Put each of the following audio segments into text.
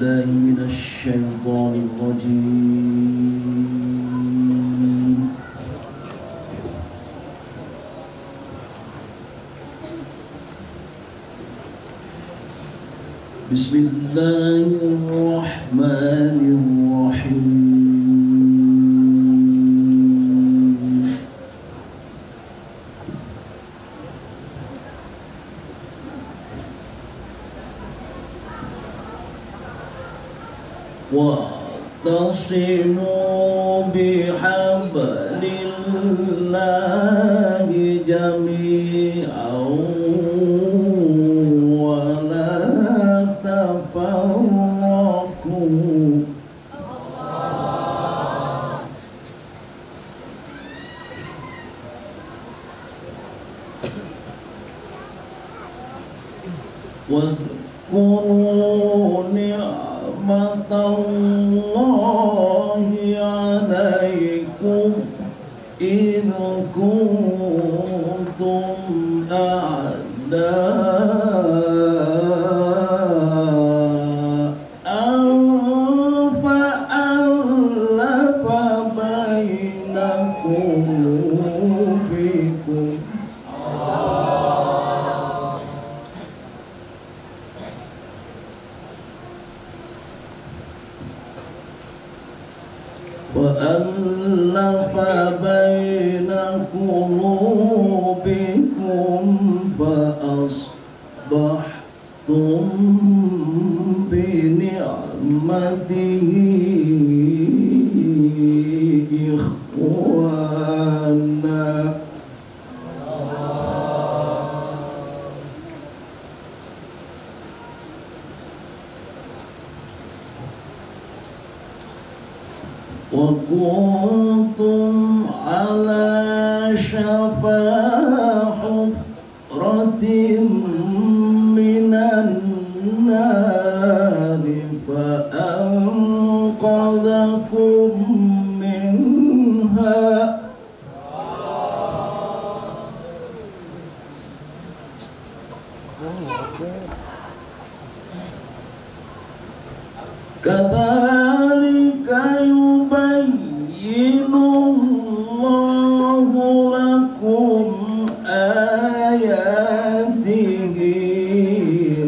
بالله من الشيطان الرجيم. بسم الله الرحمن الرحيم. واعتصموا بحبل الله جميعا ولا تفرقوا. واذكروا نعمة الله عليكم إذ كنتم أعداء فألف بين قلوبكم فأصبحتم بنعمته إخوانا. وكنتم على شفا حفرة من النار فأنقذكم منها. كذلك يبين الله لكم آياته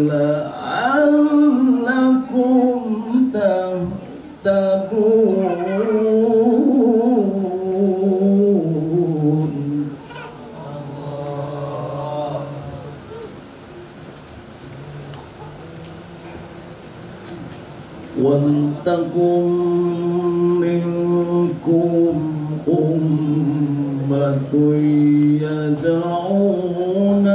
لعلكم تهتدون. ولتكن منكم أمة يدعون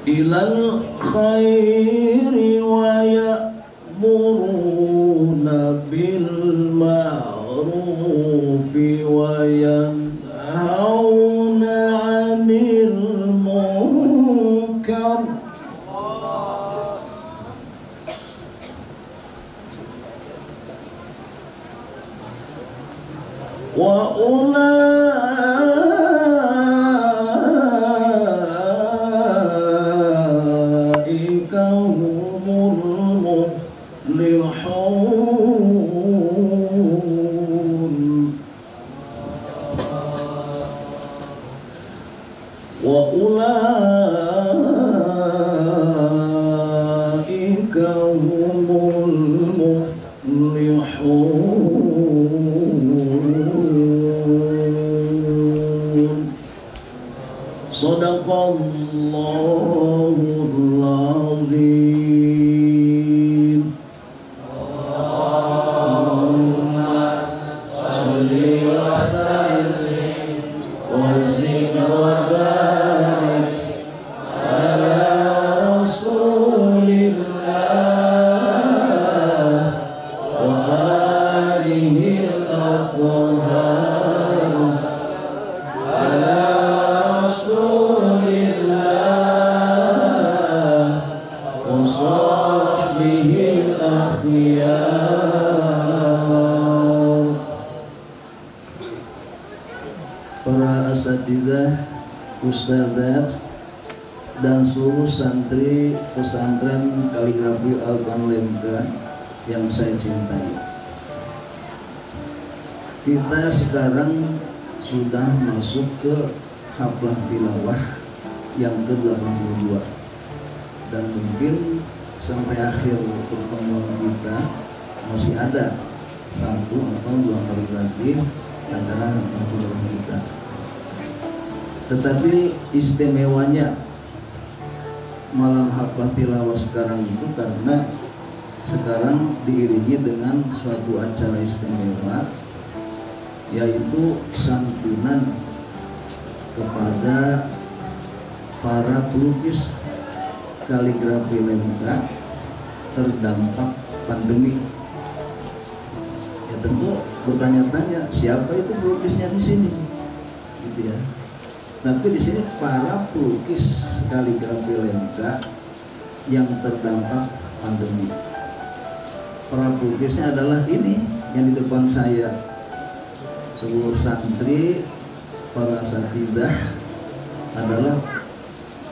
إلى الخير ويأمرون بالمعروف وينهون عن المنكر وأولئك هم المفلحون. وأولئك هم المفلحون. صدق الله العظيم. اللهم صل وسلم وزد وبارك على رسول الله وآله الأطهار على رسول الله وصحبه asatidzah, ustadzat, dan seluruh santri pesantren Kaligrafi Al-Banlemka yang saya cintai. Kita sekarang sudah masuk ke haflah tilawah yang ke-82, dan mungkin sampai akhir pertemuan kita masih ada 1 atau 2 kali lagi acara haflah tilawah kita. Tetapi istimewanya malam haflah tilawah sekarang itu karena sekarang diiringi dengan suatu acara istimewa, yaitu santunan kepada para pelukis kaligrafi Lemka terdampak pandemi. Ya tentu bertanya-tanya siapa itu pelukisnya di sini, gitu ya. Tapi di sini para pelukis kaligrafi Lemka yang terdampak pandemi. Para pelukisnya adalah ini yang di depan saya, seluruh santri, para asatidzah adalah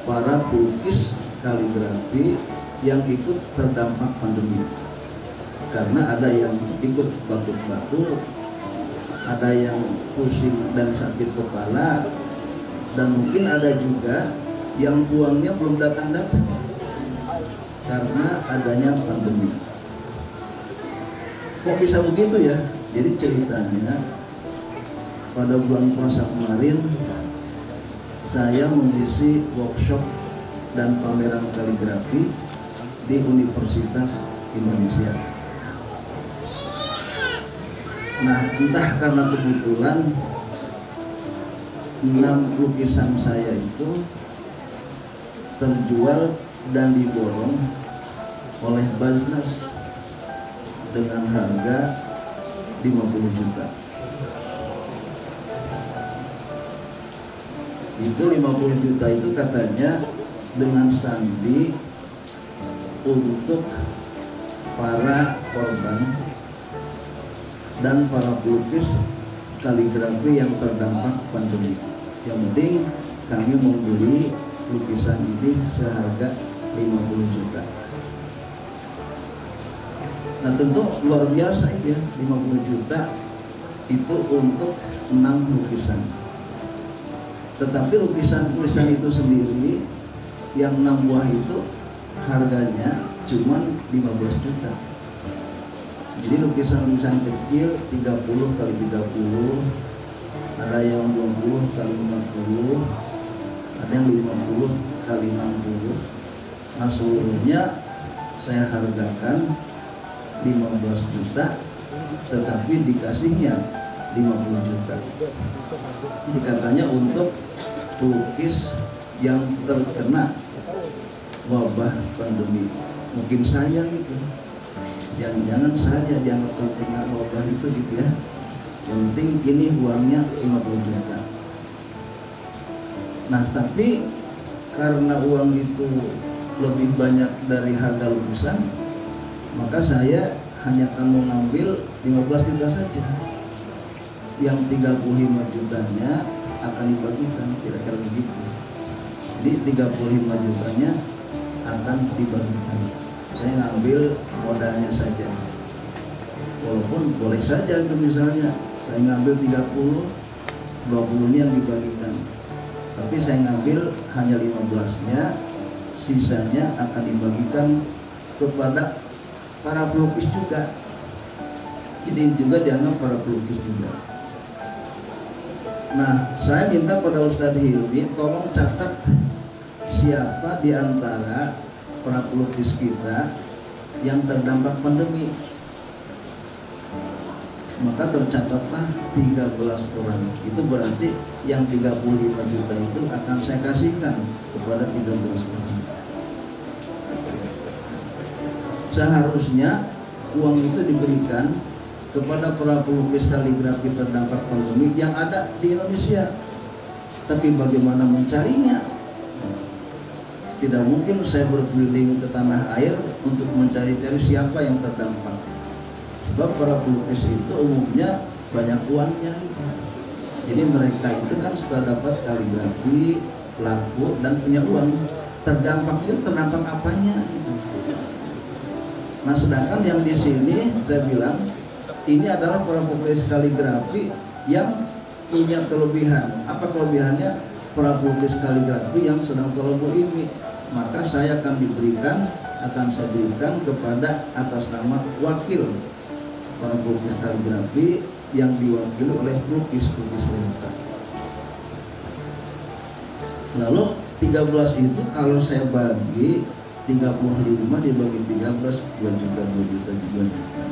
para pelukis kaligrafi yang ikut terdampak pandemi. Karena ada yang ikut batuk-batuk, ada yang pusing dan sakit kepala, dan mungkin ada juga yang uangnya belum datang-datang karena adanya pandemi. Kok bisa begitu ya? Jadi ceritanya pada bulan puasa kemarin saya mengisi workshop dan pameran kaligrafi di Universitas Indonesia. Nah, entah karena kebetulan 6 lukisan saya itu terjual dan diborong oleh Basnas dengan harga 50 juta. Itu 50 juta itu katanya dengan sandi untuk para korban dan para pelukis kaligrafi yang terdampak pandemi. Yang penting kami membeli lukisan ini seharga 50 juta. Nah tentu luar biasa itu ya, 50 juta itu untuk 6 lukisan. Tetapi lukisan-lukisan itu sendiri yang 6 buah itu harganya cuma 15 juta. Jadi lukisan-lukisan kecil 30 kali 30, ada yang 20 kali 50, ada yang 50 kali 60. Nah seluruhnya saya hargakan 15 juta, tetapi dikasihnya 50 juta. Ini katanya untuk pelukis yang terkena wabah pandemi. Mungkin saya gitu, jangan saya jangan terkena wabah itu gitu ya. Yang penting ini uangnya 50 juta. Nah tapi karena uang itu lebih banyak dari harga lukisan, maka saya hanya akan mengambil 15 juta saja. Yang 35 jutanya akan dibagikan, kira-kira begitu. Jadi 35 jutanya akan dibagikan. Saya ngambil modalnya saja. Walaupun boleh saja itu misalnya saya ngambil 30, 20 ini yang dibagikan. Tapi saya ngambil hanya 15-nya, sisanya akan dibagikan kepada para pelukis juga. Jadi juga dianggap para pelukis juga. Nah, saya minta pada Ustadz Hilmi tolong catat siapa di antara para pelukis kita yang terdampak pandemi. Maka tercatatlah 13 orang. Itu berarti yang 35 juta itu akan saya kasihkan kepada 13 orang. Seharusnya uang itu diberikan kepada para pelukis kaligrafi terdampak pandemi yang ada di Indonesia. Tapi bagaimana mencarinya? Tidak mungkin saya berkeliling ke tanah air untuk mencari-cari siapa yang terdampak. Sebab para pelukis itu umumnya banyak uangnya. Jadi mereka itu kan sudah dapat kaligrafi, laku dan punya uang. Terdampak apanya gitu. Nah sedangkan yang di sini saya bilang ini adalah para pelukis kaligrafi yang punya kelebihan. Apa kelebihannya? Para pelukis kaligrafi yang sedang tolabul ilmi, maka saya akan saya berikan kepada atas nama wakil para pelukis kaligrafi yang diwakili oleh pelukis-pelukis lengkap. Lalu 13 itu kalau saya bagi 35 dibagi 13 2 juta, 2 juta, 2 juta.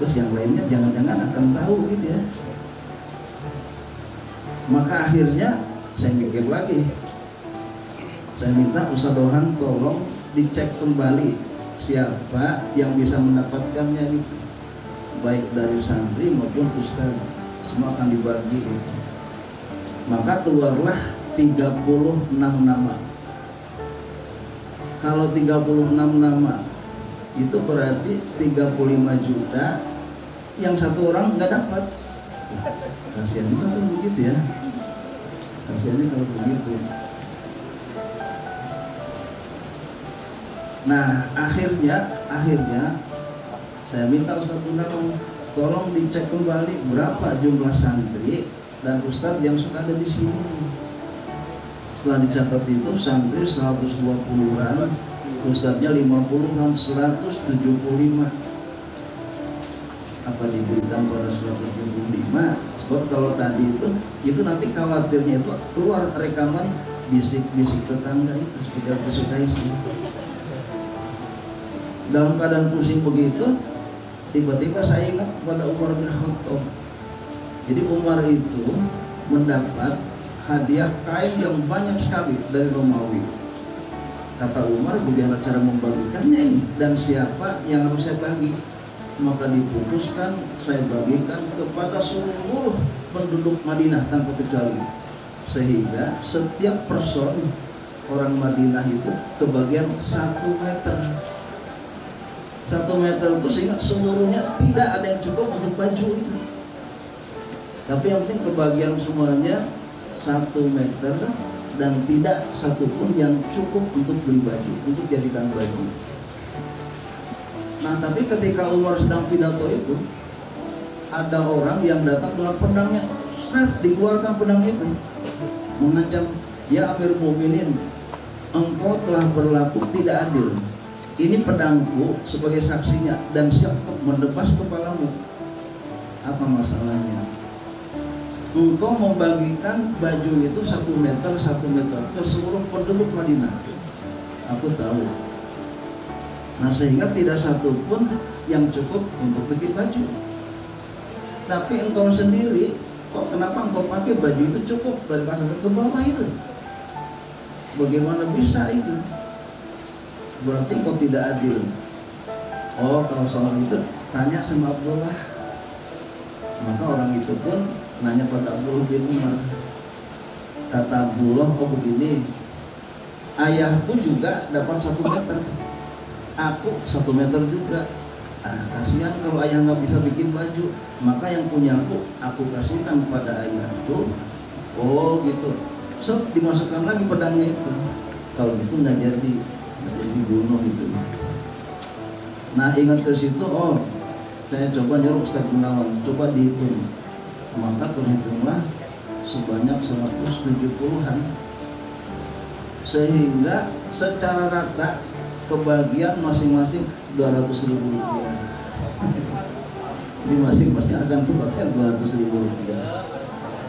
Terus yang lainnya jangan-jangan akan tahu gitu ya. Maka akhirnya saya mikir lagi. Saya minta Ustaz Dohan tolong dicek kembali siapa yang bisa mendapatkannya gitu. Baik dari santri maupun ustaz, semua akan dibagi gitu. Maka keluarlah 36 nama. Kalau 36 nama itu berarti 35 juta yang satu orang nggak dapat. Kasihan juga kalau begitu ya. Kasihannya kalau begitu. Nah akhirnya saya minta Ustaz Gunawan tolong dicek kembali berapa jumlah santri dan ustadz yang sudah ada di sini. Setelah dicatat itu santri 120-an, ustadznya 50-an, 175. Apa diberikan pada 175? Sebab kalau tadi itu nanti khawatirnya itu keluar rekaman bisik-bisik tetangga itu seperti apa Sukaisi. Dalam keadaan pusing begitu, tiba-tiba saya ingat pada Umar bin Khattab. Jadi Umar itu mendapat hadiah kain yang banyak sekali dari Romawi. Kata Umar, bagaimana cara membagikannya ini dan siapa yang harus saya bagi? Maka diputuskan saya bagikan kepada seluruh penduduk Madinah tanpa kecuali, sehingga setiap person orang Madinah itu kebagian 1 meter. 1 meter itu sehingga seluruhnya tidak ada yang cukup untuk baju itu. Tapi yang penting kebagian semuanya 1 meter dan tidak satupun yang cukup untuk beli baju, untuk jadikan baju. Nah tapi ketika Umar sedang pidato itu, ada orang yang datang dengan pedangnya, dikeluarkan pedang itu, mengancam, ya Amir Mu'minin, engkau telah berlaku tidak adil. Ini pedangku sebagai saksinya dan siap menebas kepalamu. Apa masalahnya? Engkau membagikan baju itu 1 meter ke seluruh penduduk Madinah. Aku tahu. Nah sehingga tidak satu pun yang cukup untuk bikin baju. Tapi engkau sendiri, kenapa engkau pakai baju itu cukup dari atas sampai ke bawah itu? Bagaimana bisa itu? Berarti engkau tidak adil. Oh kalau soal itu tanya sama Abdullah. Maka orang itu pun nanya pada Abdullah bin Umar. Kata Abdullah, oh begini, ayahku juga dapat 1 meter, aku 1 meter juga. Kasihan kalau ayah nggak bisa bikin baju, maka yang punya aku kasihkan pada ayahku. Oh gitu. So dimasukkan lagi pedangnya itu. Kalau gitu nggak jadi bunuh gitu. Nah ingat ke situ, oh saya coba nyuruh Ustaz Gunawan, coba dihitung. Maka terhitunglah sebanyak 170-an, sehingga secara rata kebagian masing-masing 200.000 rupiah. Jadi masing-masing akan kebagian 200.000 rupiah.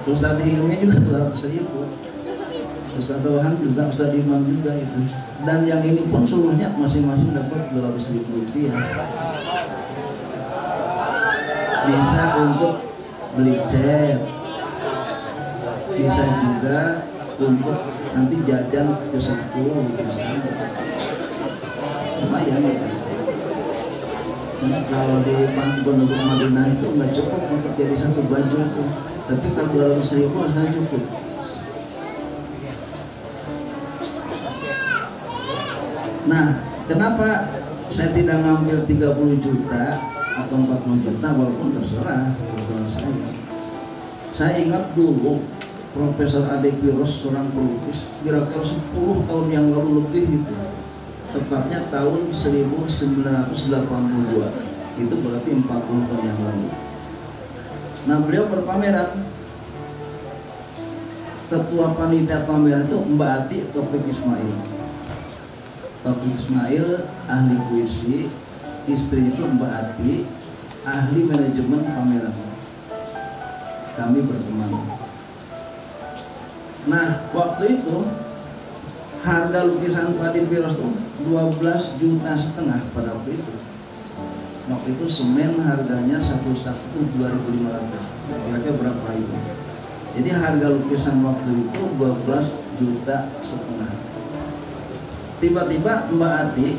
Ustaz Hilmi juga 200.000, Ustaz Dohan juga, Ustaz Imam juga itu. Dan yang ini pun seluruhnya masing-masing dapat 200.000 rupiah. Bisa untuk beli cat, bisa juga untuk nanti jajan ke sekolah, lumayan ya. Kalau di penduduk Madinah itu nggak cukup untuk jadi 1 baju itu, tapi kalau 200.000 saya cukup. Nah, kenapa saya tidak ngambil 30 juta atau 40 juta, walaupun terserah saya. Saya ingat dulu Profesor Ade Quiros, seorang pelukis, kira-kira 10 tahun yang lalu lebih itu, tepatnya tahun 1982, itu berarti 40 tahun yang lalu. Nah, beliau berpameran. Ketua panitia pameran itu Mbak Ati Taufik Ismail. Taufik Ismail ahli puisi, istri itu Mbak Ati ahli manajemen pameran. Kami berteman. Nah, waktu itu harga lukisan Ade Quiros itu 12,5 juta pada waktu itu. Waktu itu semen harganya satu sak itu 2.500. Kira-kira berapa itu? Jadi harga lukisan waktu itu 12,5 juta. Tiba-tiba Mbak Ati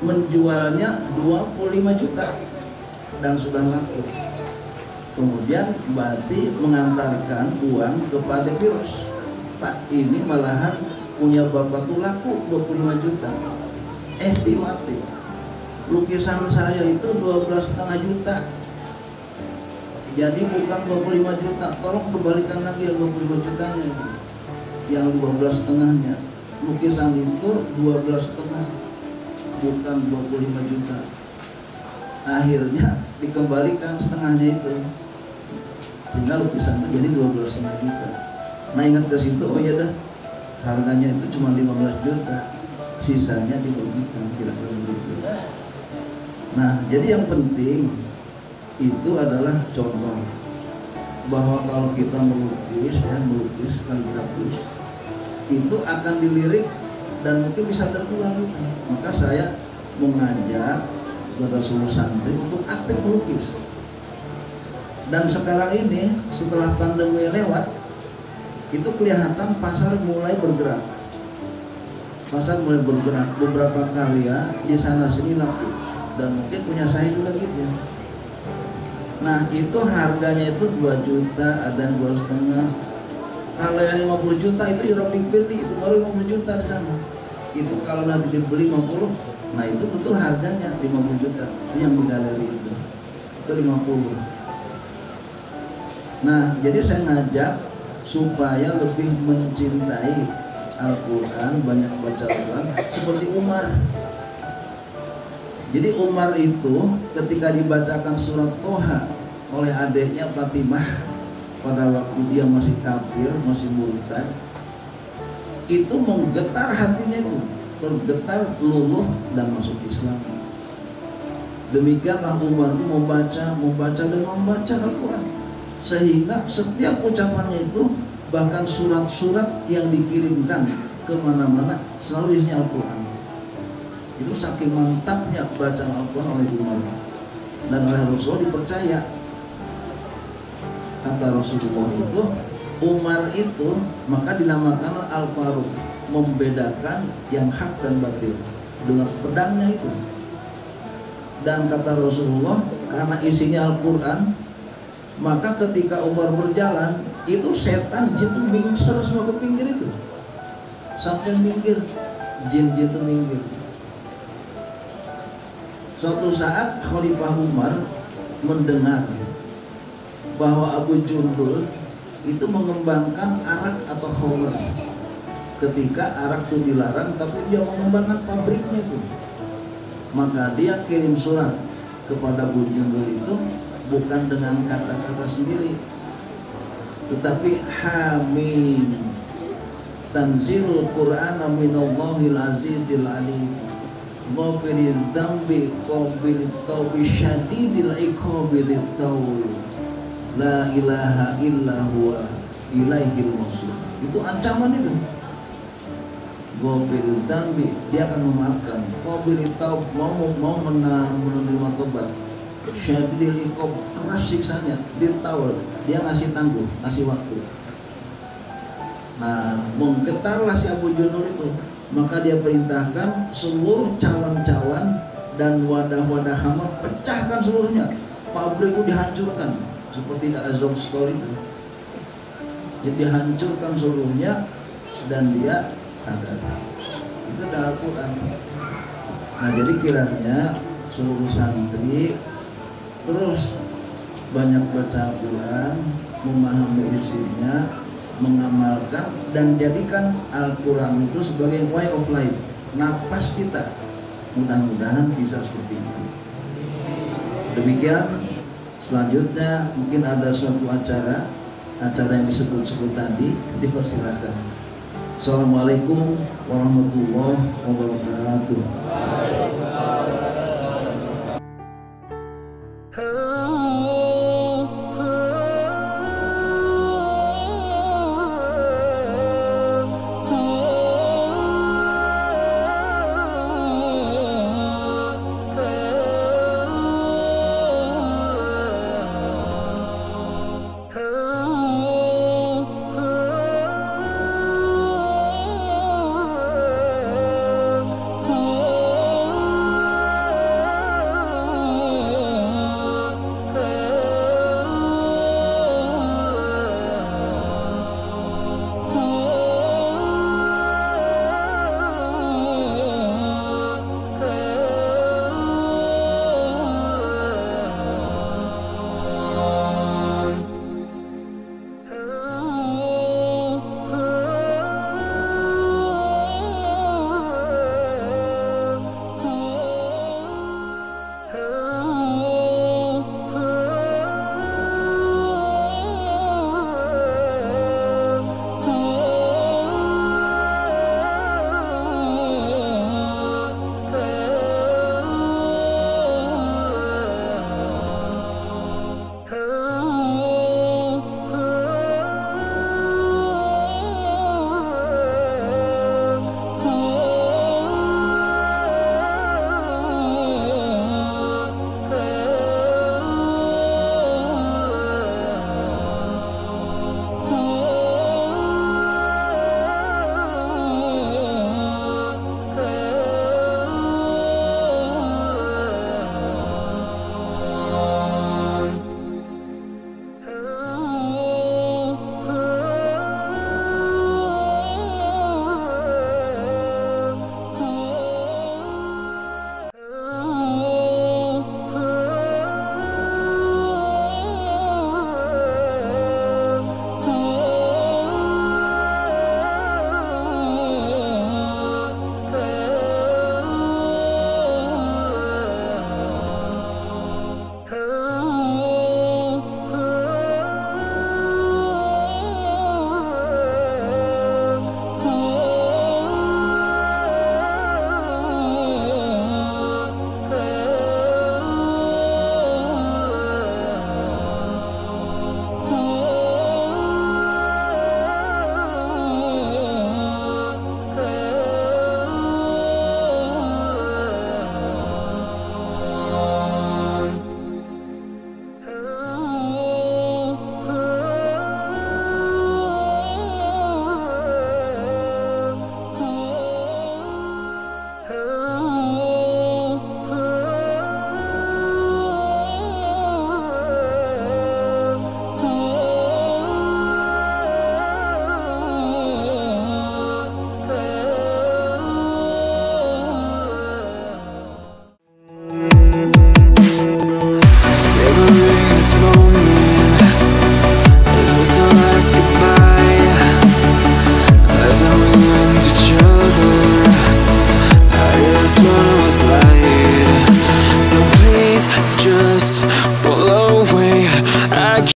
menjualnya 25 juta dan sudah laku. Kemudian Mbak Ati mengantarkan uang kepada Quiros. Pak, ini malahan punya bapak tuh laku 25 juta. Mati. Lukisan saya itu 12,5 juta. Jadi bukan 25 juta. Tolong kembalikan lagi yang 25 jutanya itu. Yang 12,5-nya. Lukisan itu 12,5, bukan 25 juta. Akhirnya dikembalikan setengahnya itu. Sehingga lukisan itu jadi 12,5 juta. Nah, ingat ke situ, oh iya dah, harganya itu cuma 15 juta, sisanya dibagikan, kira-kira begitu. Nah, jadi yang penting itu adalah contoh bahwa kalau kita melukis kaligrafis itu akan dilirik dan mungkin bisa tertular gitu. Maka saya mengajak kepada seluruh santri untuk aktif melukis. Dan sekarang ini setelah pandemi lewat, itu kelihatan pasar mulai bergerak. Beberapa karya di sana sini laku dan mungkin punya saya juga gitu ya. Nah, itu harganya itu 2 juta, ada 2,5. Kalau yang 50 juta itu European Beauty, itu baru 50 juta di sana. Itu kalau nanti dibeli 50, nah itu betul harganya 50 juta. Yang di galeri itu 50. Nah, jadi saya ngajak supaya lebih mencintai Al-Quran, banyak baca Al-Quran seperti Umar. Jadi Umar itu ketika dibacakan surat Toha oleh adiknya Fatimah pada waktu dia masih kafir, masih murtad, itu menggetar hatinya, itu tergetar, luluh dan masuk Islam. Demikianlah Umar itu membaca Al-Quran, sehingga setiap ucapannya itu, bahkan surat-surat yang dikirimkan kemana-mana selalu isinya Al-Quran. Itu saking mantapnya bacaan Al-Quran oleh Umar, dan oleh Rasul dipercaya. Kata Rasulullah itu, Umar itu maka dinamakan Al-Faruq, membedakan yang hak dan batil dengan pedangnya itu. Dan kata Rasulullah, karena isinya Al-Quran, maka ketika Umar berjalan, itu setan jin itu mingser semua ke pinggir itu, sampai minggir, jin itu minggir. Suatu saat Khalifah Umar mendengar bahwa Abu Jundul itu mengembangkan arak atau khamr. Ketika arak itu dilarang, tapi dia mengembangkan pabriknya itu, maka dia kirim surat kepada Abu Jundul itu, bukan dengan kata-kata sendiri, tetapi Hamim, tanzilul Qur'ana minallahil azizil alim, ghafiriz dzambi qabilit taubi syadidil iqabil taul, la ilaha illa huwa ilaihil masir. Itu ancaman itu. Ghafiriz dzambi, dia akan memaafkan, qabilit taub, mau menerima tobat, syadidil iqab, keras siksanya, ditaul, dia ngasih tangguh, ngasih waktu. Nah, menggetarlah si Abu Jundul itu, maka dia perintahkan seluruh cawan-cawan dan wadah-wadah khamr, pecahkan seluruhnya, pabrik itu dihancurkan, seperti The Azov Story itu. Jadi dihancurkan seluruhnya dan dia sadar. Itu adalah Al-Quran. Nah, jadi kiranya seluruh santri terus banyak baca Al-Quran, memahami isinya, mengamalkan, dan jadikan Al-Quran itu sebagai way of life, napas kita. Mudah-mudahan bisa seperti itu. Demikian. Selanjutnya mungkin ada suatu acara yang disebut-sebut tadi, dipersilakan. Assalamualaikum warahmatullahi wabarakatuh. Just